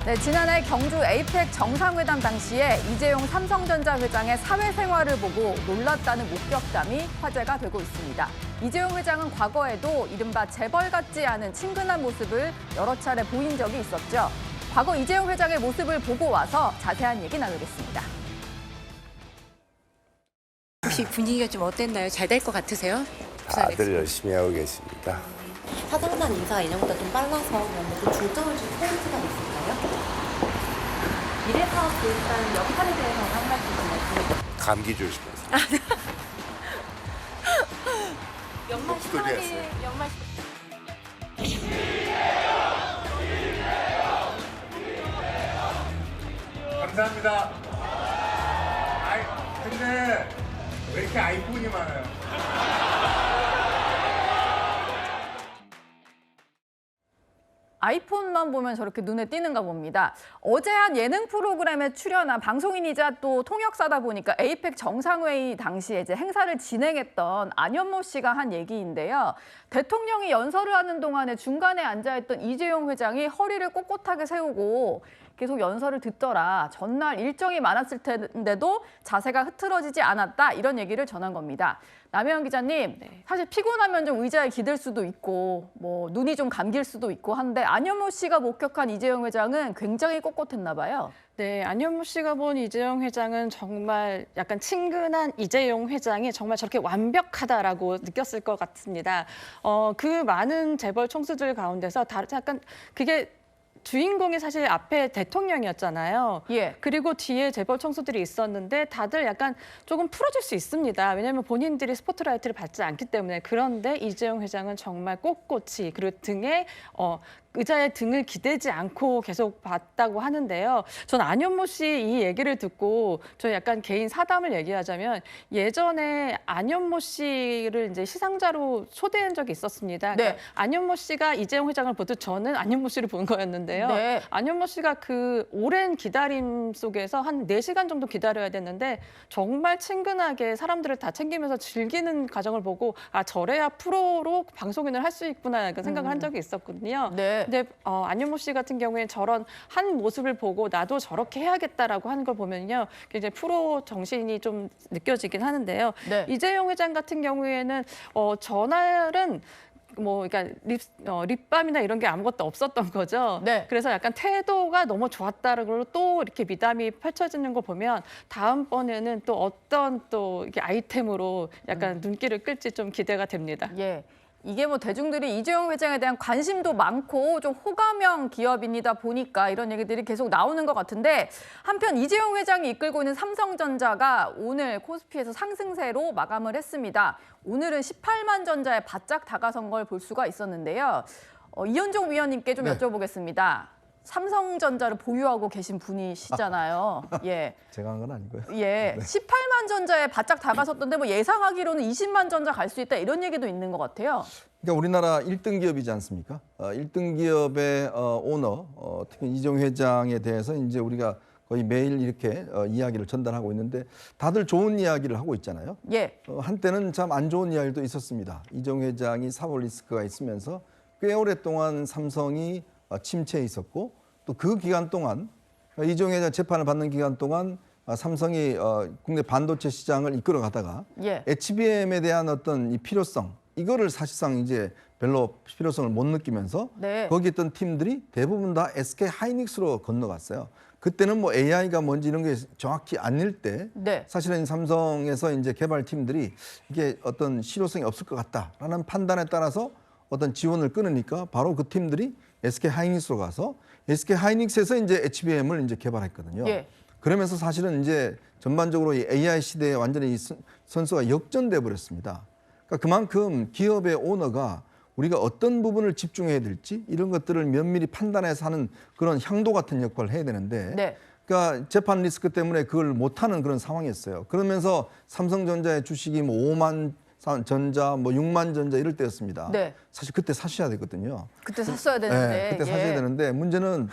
네, 지난해 경주 에이펙 정상회담 당시에 이재용 삼성전자 회장의 사회생활을 보고 놀랐다는 목격담이 화제가 되고 있습니다. 이재용 회장은 과거에도 이른바 재벌 같지 않은 친근한 모습을 여러 차례 보인 적이 있었죠. 과거 이재용 회장의 모습을 보고 와서 자세한 얘기 나누겠습니다. 혹시 분위기가 좀 어땠나요? 잘 될 것 같으세요? 다들 열심히 하고 계십니다. 사장단 인사가 예년보다 좀 빨라서 그런데 좀 중점을 줄 포인트가 있을까요? 미래사업 일단 역할에 대해서 한 말씀 드릴게요. 감기 조심하세요. 연말 목소리였어요. 연말 감사합니다. 근데 왜 이렇게 아이폰이 많아요? 아이폰만 보면 저렇게 눈에 띄는가 봅니다. 어제 한 예능 프로그램에 출연한 방송인이자 또 통역사다 보니까 에이펙 정상회의 당시에 이제 행사를 진행했던 안현모 씨가 한 얘기인데요. 대통령이 연설을 하는 동안에 중간에 앉아있던 이재용 회장이 허리를 꼿꼿하게 세우고 계속 연설을 듣더라. 전날 일정이 많았을 텐데도 자세가 흐트러지지 않았다. 이런 얘기를 전한 겁니다. 남혜영 기자님, 사실 피곤하면 좀 의자에 기댈 수도 있고 뭐 눈이 좀 감길 수도 있고 한데 안현모 씨가 목격한 이재용 회장은 굉장히 꼿꼿했나 봐요. 네, 안현무 씨가 본 이재용 회장은 정말 약간 친근한 이재용 회장이 정말 저렇게 완벽하다라고 느꼈을 것 같습니다. 그 많은 재벌 총수들 가운데서 약간 그게 주인공이 사실 앞에 대통령이었잖아요. 예. 그리고 뒤에 재벌 총수들이 있었는데 다들 약간 조금 풀어질 수 있습니다. 왜냐하면 본인들이 스포트라이트를 받지 않기 때문에. 그런데 이재용 회장은 정말 꼿꼿이 그리고 등에 의자에 등을 기대지 않고 계속 봤다고 하는데요. 전 안현모 씨 이 얘기를 듣고 저 약간 개인 사담을 얘기하자면 예전에 안현모 씨를 이제 시상자로 초대한 적이 있었습니다. 그러니까 네. 안현모 씨가 이재용 회장을 보듯 저는 안현모 씨를 본 거였는데요. 네. 안현모 씨가 그 오랜 기다림 속에서 한 4시간 정도 기다려야 됐는데 정말 친근하게 사람들을 다 챙기면서 즐기는 과정을 보고 아 저래야 프로로 방송인을 할 수 있구나 이런 생각을 한 적이 있었거든요. 네. 근데 안현모 씨 같은 경우에 저런 한 모습을 보고 나도 저렇게 해야겠다라고 하는 걸 보면요. 굉장히 프로 정신이 좀 느껴지긴 하는데요. 네. 이재용 회장 같은 경우에는 전날은 그러니까 립밤이나 이런 게 아무것도 없었던 거죠. 네. 그래서 약간 태도가 너무 좋았다고 또 이렇게 미담이 펼쳐지는 거 보면 다음번에는 또 어떤 또 이게 아이템으로 약간 눈길을 끌지 좀 기대가 됩니다. 예. 이게 뭐 대중들이 이재용 회장에 대한 관심도 많고 좀 호감형 기업인이다 보니까 이런 얘기들이 계속 나오는 것 같은데 한편 이재용 회장이 이끌고 있는 삼성전자가 오늘 코스피에서 상승세로 마감을 했습니다. 오늘은 18만 전자에 바짝 다가선 걸 볼 수가 있었는데요. 이현종 위원님께 좀 여쭤보겠습니다. 삼성전자를 보유하고 계신 분이시잖아요. 예. 제가 한 건 아니고요. 예, 18만 전자에 바짝 다가섰던데 뭐 예상하기로는 20만 전자 갈 수 있다 이런 얘기도 있는 것 같아요. 그러니까 우리나라 1등 기업이지 않습니까? 1등 기업의 오너, 특히 이재용 회장에 대해서 이제 우리가 거의 매일 이렇게 이야기를 전달하고 있는데 다들 좋은 이야기를 하고 있잖아요. 예. 한때는 참 안 좋은 이야기도 있었습니다. 이재용 회장이 사법 리스크가 있으면서 꽤 오랫동안 삼성이 침체에 있었고 또 그 기간 동안 이재용 회장 재판을 받는 기간 동안 삼성이 국내 반도체 시장을 이끌어가다가 예. HBM에 대한 어떤 이 필요성 이거를 사실상 이제 별로 필요성을 못 느끼면서 네. 거기 있던 팀들이 대부분 다 SK 하이닉스로 건너갔어요. 그때는 뭐 AI가 뭔지 이런 게 정확히 아닐 때 네. 사실은 삼성에서 이제 개발팀들이 이게 어떤 실효성이 없을 것 같다라는 판단에 따라서 어떤 지원을 끊으니까 바로 그 팀들이 SK 하이닉스로 가서 SK 하이닉스에서 이제 HBM을 이제 개발했거든요. 예. 그러면서 사실은 이제 전반적으로 이 AI 시대에 완전히 이 선수가 역전돼 버렸습니다. 그러니까 그만큼 기업의 오너가 우리가 어떤 부분을 집중해야 될지 이런 것들을 면밀히 판단해서 하는 그런 향도 같은 역할을 해야 되는데 네. 그러니까 재판 리스크 때문에 그걸 못하는 그런 상황이었어요. 그러면서 삼성전자의 주식이 뭐 5만 전자, 뭐 6만 전자 이럴 때였습니다. 네. 사실 그때 사셔야 되거든요. 그때 샀어야 되는데. 네, 그때 사셔야 예. 되는데 문제는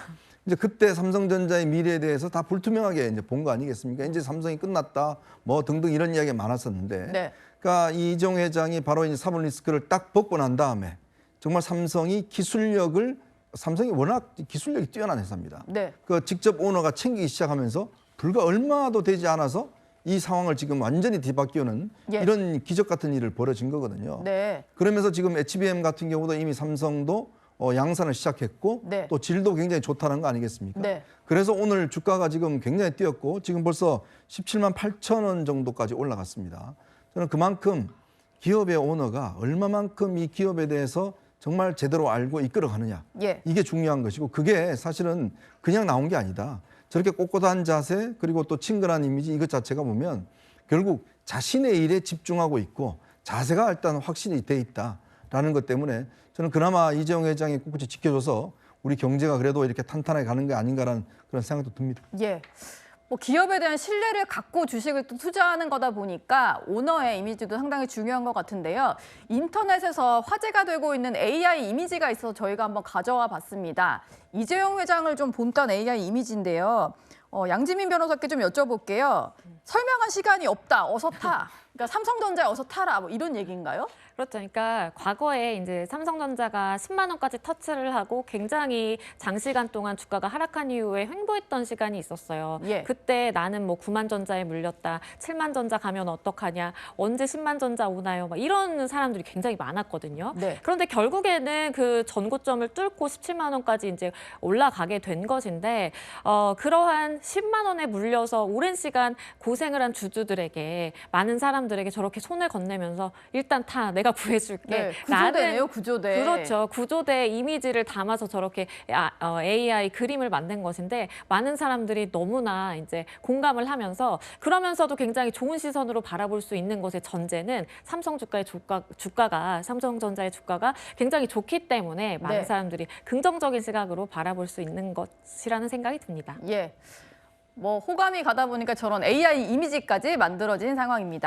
이제 그때 삼성전자의 미래에 대해서 다 불투명하게 이제 본 거 아니겠습니까? 이제 삼성이 끝났다, 뭐 등등 이런 이야기가 많았었는데, 네. 그러니까 이재용 회장이 바로 이제 사법 리스크를 딱 벗고 난 다음에 정말 삼성이 기술력을 삼성이 워낙 기술력이 뛰어난 회사입니다. 네. 그 직접 오너가 챙기기 시작하면서 불과 얼마도 되지 않아서 이 상황을 지금 완전히 뒤바뀌는 예. 이런 기적 같은 일을 벌어진 거거든요. 네. 그러면서 지금 HBM 같은 경우도 이미 삼성도 양산을 시작했고 네. 또 질도 굉장히 좋다는 거 아니겠습니까? 네. 그래서 오늘 주가가 지금 굉장히 뛰었고 지금 벌써 17만 8천 원 정도까지 올라갔습니다. 저는 그만큼 기업의 오너가 얼마만큼 이 기업에 대해서 정말 제대로 알고 이끌어가느냐. 예. 이게 중요한 것이고 그게 사실은 그냥 나온 게 아니다. 저렇게 꼿꼿한 자세 그리고 또 친근한 이미지 이것 자체가 보면 결국 자신의 일에 집중하고 있고 자세가 일단 확실히 돼 있다라는 것 때문에 저는 그나마 이재용 회장이 꿋꿋이 지켜줘서 우리 경제가 그래도 이렇게 탄탄하게 가는 게 아닌가라는 그런 생각도 듭니다. 예. 뭐 기업에 대한 신뢰를 갖고 주식을 또 투자하는 거다 보니까 오너의 이미지도 상당히 중요한 것 같은데요. 인터넷에서 화제가 되고 있는 AI 이미지가 있어서 저희가 한번 가져와 봤습니다. 이재용 회장을 좀 본딴 AI 이미지인데요. 양지민 변호사께 좀 여쭤볼게요. 설명한 시간이 없다. 어서 타. 그러니까 삼성전자에 어서 타라. 뭐 이런 얘기인가요? 그렇죠. 그러니까 과거에 이제 삼성전자가 10만 원까지 터치를 하고 굉장히 장시간 동안 주가가 하락한 이후에 횡보했던 시간이 있었어요. 예. 그때 나는 뭐 9만 전자에 물렸다, 7만 전자 가면 어떡하냐, 언제 10만 전자 오나요? 막 이런 사람들이 굉장히 많았거든요. 네. 그런데 결국에는 그 전고점을 뚫고 17만 원까지 이제 올라가게 된 것인데 그러한 10만 원에 물려서 오랜 시간 고생을 한 주주들에게 많은 사람들에게 저렇게 손을 건네면서 일단 타, 내가 구해줄게. 네. 구조대네요, 구조대. 그렇죠. 구조대 이미지를 담아서 저렇게 AI 그림을 만든 것인데 많은 사람들이 너무나 이제 공감을 하면서 그러면서도 굉장히 좋은 시선으로 바라볼 수 있는 것의 전제는 삼성 주가의 주가가 삼성전자의 주가가 굉장히 좋기 때문에 많은 네. 사람들이 긍정적인 시각으로 바라볼 수 있는 것이라는 생각이 듭니다. 예. 뭐 호감이 가다 보니까 저런 AI 이미지까지 만들어진 상황입니다.